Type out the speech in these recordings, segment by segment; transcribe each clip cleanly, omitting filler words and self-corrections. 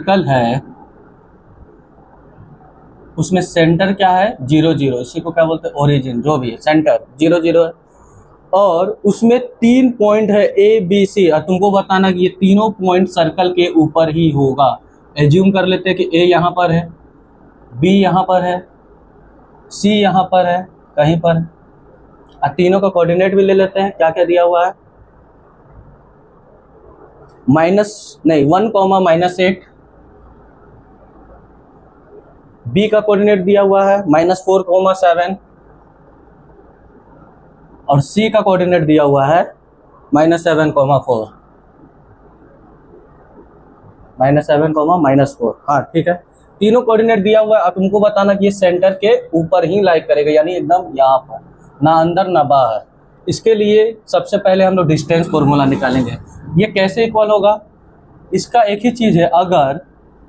Circle है उसमें centre क्या है 0 0, इसी को क्या बोलते हैं ओरिजिन, जो भी है सेंटर 0 0 है, और उसमें 3 पॉइंट है ए बी सी, और तुमको बताना कि ये तीनों पॉइंट सर्कल के ऊपर ही होगा। एज्यूम कर लेते हैं कि ए यहाँ पर है, बी यहाँ पर है, सी यहाँ पर है, कहीं पर, और तीनों का कोऑर्डिनेट भी ले लेते हैं। क्या क्या दिया हुआ है, -1, बी का कोऑर्डिनेट दिया हुआ है -4, 7, और सी का कोऑर्डिनेट दिया हुआ है -7, 4, -7, हाँ ठीक है, तीनों कोऑर्डिनेट दिया हुआ है। अब तुमको बताना कि ये सेंटर के ऊपर ही लाइक करेगा, यानी एकदम यहाँ पर, ना अंदर ना बाहर। इसके लिए सबसे पहले हम लोग डिस्टेंस फॉर्मूला निकालेंगे। ये कैसे इक्वल होगा, इसका एक ही चीज़ है, अगर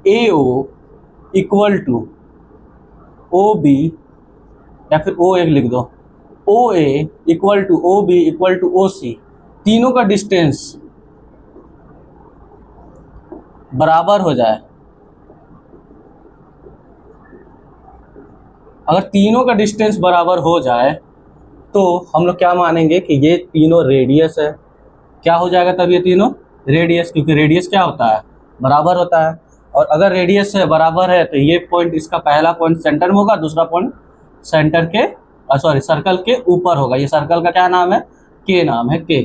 AO इक्वल टू OB, या फिर O1 लिख दो, OA equal to OB equal to OC, तीनों का डिस्टेंस बराबर हो जाए, अगर तीनों का डिस्टेंस बराबर हो जाए तो हम लोग क्या मानेंगे कि ये तीनों रेडियस है। क्या हो जाएगा तब ये तीनों रेडियस, क्योंकि रेडियस क्या होता है, बराबर होता है। और अगर रेडियस है बराबर है तो ये पॉइंट, इसका पहला पॉइंट सेंटर में होगा, दूसरा पॉइंट सेंटर के सर्कल के ऊपर होगा। ये सर्कल का क्या नाम है, के नाम है, के।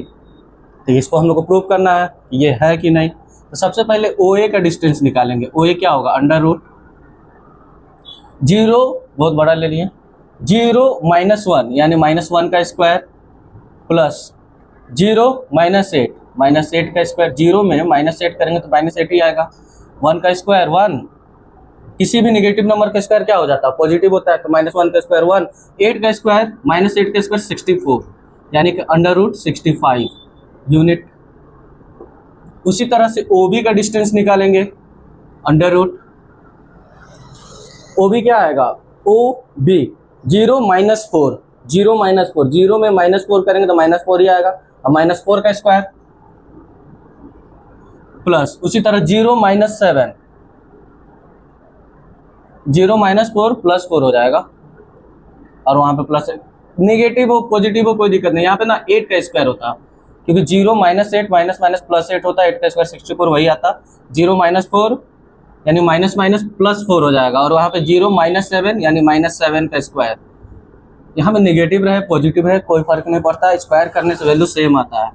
तो इसको हम लोग को प्रूव करना है ये है कि नहीं। तो सबसे पहले OA का डिस्टेंस निकालेंगे। OA क्या होगा, अंडर रूट 0, बहुत बड़ा ले लिए, 0 -1 यानी -1 का स्क्वायर, प्लस 0 -8 का स्क्वायर, 0 में -8 करेंगे तो -8 ही आएगा, 1 का स्क्वायर 1, किसी भी नेगेटिव नंबर का स्क्वायर क्या हो जाता है, पॉजिटिव होता है, तो -1 का स्क्वायर 1, 8 का स्क्वायर -8 का स्क्वायर 64, यानी कि √65 यूनिट। उसी तरह से OB का डिस्टेंस निकालेंगे, अंडर रूट OB क्या आएगा, OB 0 -4, 0 में -4 करेंगे तो -4 ही आएगा, और -4 का स्क्वायर, प्लस उसी तरह 0 -7, 0 -4 + 4 हो जाएगा, और वहाँ पे प्लस नेगेटिव हो पॉजिटिव हो कोई दिक्कत नहीं। यहाँ पे ना 8 का स्क्वायर होता, क्योंकि 0 -8 +8 होता है, 8 का स्क्वायर 64 वही आता, 0 -4 यानी +4 हो जाएगा, और वहाँ पे 0 -7 यानी -7 का स्क्वायर। यहाँ पे नेगेटिव रहे पॉजिटिव है कोई फर्क नहीं पड़ता, स्क्वायर करने से वैल्यू सेम आता है,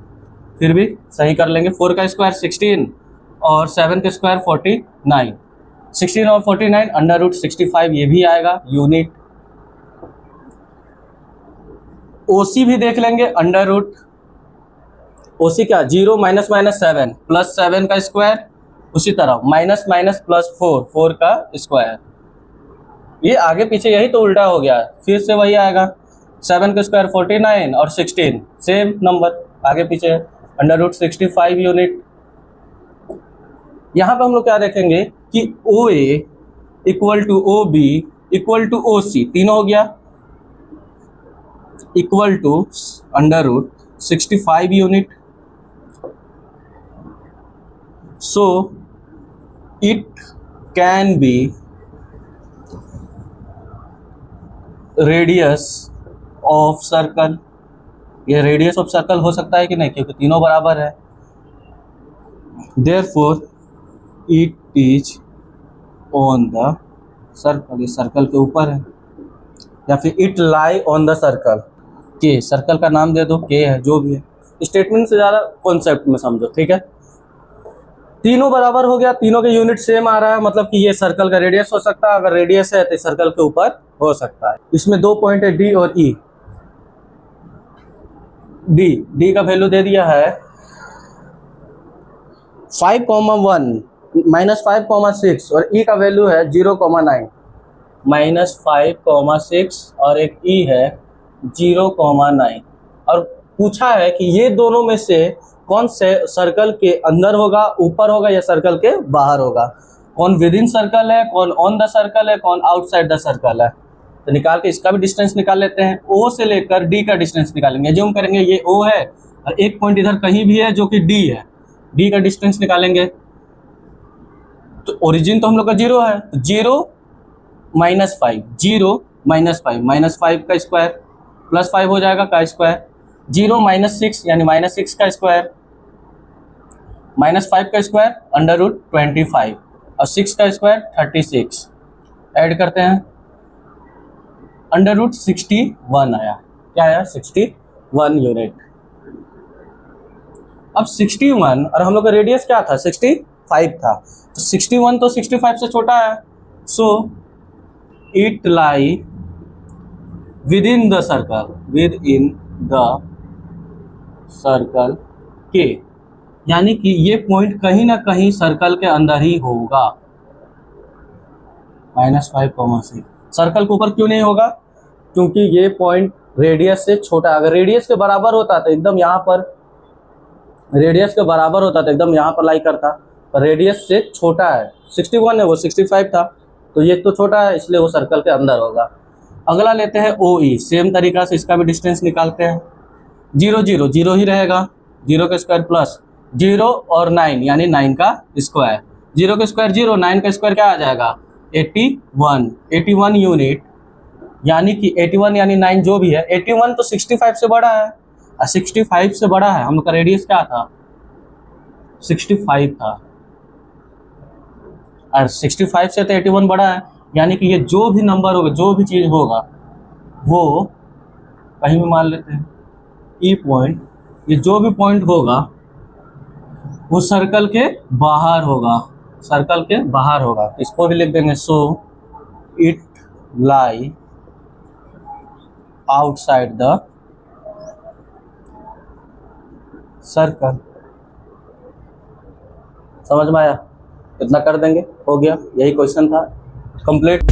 फिर भी सही कर लेंगे। 4 का स्क्वायर 16 और 7 का स्क्वायर 49, 16 और 49 √65 ये भी आएगा यूनिट। OC भी देख लेंगे, अंडर रूट OC क्या, 0 -7 प्लस 7 का स्क्वायर, उसी तरह +4 4 का स्क्वायर, ये आगे पीछे यही तो उल्टा हो गया, फिर से वही आएगा, 7 का स्क्वायर 49 और 16 सेम नंबर आगे पीछे, √65 यूनिट। यहाँ पे हम लोग क्या देखेंगे कि OA equal to OB equal to OC, तीनों हो गया, equal to √65 unit. So it can be radius of circle, ये रेडियस ऑफ सर्कल हो सकता है कि नहीं, क्योंकि तीनों बराबर है। Therefore it is on the circle, ये सर्कल के ऊपर है, या फिर it lie on the circle, के सर्कल का नाम दे दो, के है जो भी है, स्टेटमेंट से ज़्यादा कॉन्सेप्ट में समझो, ठीक है। तीनों बराबर हो गया, तीनों के यूनिट सेम आ रहा है, मतलब कि ये सर्कल का रेडियस हो सकता है, अगर रेडियस है तो सर्कल के ऊपर हो सकता है। इसमें 2 पॉइंट है D और E। D का वैल्यू दे दिया है 5,1 -5,6, और E का वैल्यू है 0,9, -5,6 और एक E है 0,9, और पूछा है कि ये दोनों में से कौन से सर्कल के अंदर होगा, ऊपर होगा, या सर्कल के बाहर होगा, कौन विद इन सर्कल है, कौन ऑन द सर्कल है, कौन आउटसाइड द सर्कल है। तो निकाल के इसका भी डिस्टेंस निकाल लेते हैं। O से लेकर D का डिस्टेंस निकालेंगे, एज्यूम करेंगे ये O है और एक पॉइंट इधर कहीं भी है जो कि D है, D का डिस्टेंस निकालेंगे। तो ओरिजिन तो हम लोग का 0 है, तो 0 -5, 0 -5, -5 का स्क्वायर प्लस 5 हो जाएगा का स्क्वायर, 0 -6 यानी -6 का स्क्वायर, -5 का स्क्वायर √25 और 6 का स्क्वायर 36, ऐड करते हैं √61 आया। क्या आया? 61 यूनिट। अब 61 और हम लोग का रेडियस क्या था? 65 था, तो 61 तो 65 से छोटा है, so it lie with in the circle के, यानी कि ये पॉइंट कहीं ना कहीं सर्कल के अंदर ही होगा। -5, सर्कल के ऊपर क्यों नहीं होगा? क्योंकि ये पॉइंट रेडियस से छोटा, अगर रेडियस के बराबर होता तो एकदम यहाँ पर, रेडियस के बराबर होता तो एकदम यहाँ पर लाई करता, पर रेडियस से छोटा है, 61 है, वो 65 था, तो ये तो छोटा है, इसलिए वो सर्कल के अंदर होगा। अगला लेते हैं OE, सेम तरीका से इसका भी डिस्टेंस निकालते हैं। 0 0 0 ही रहेगा, 0 का स्क्वायर प्लस 0 और 9 यानी 9 का स्क्वायर, 0 का स्क्वायर 0, 9 का स्क्वायर क्या आ जाएगा? 81 यूनिट, यानी कि 81 यानी 9 जो भी है, 81 तो 65 से बड़ा है, और 65 से बड़ा है, हम लोग का रेडियस क्या था? 65 था, और 65 से तो 81 बड़ा है, यानी कि ये जो भी नंबर होगा, जो भी चीज़ होगा, वो कहीं भी मान लेते हैं ई पॉइंट, ये जो भी पॉइंट होगा वो सर्कल के बाहर होगा, सर्कल के बाहर होगा। इसको भी लिख देंगे, so it lie outside the circle. समझ में आया? इतना कर देंगे, हो गया, यही क्वेश्चन था कंप्लीट।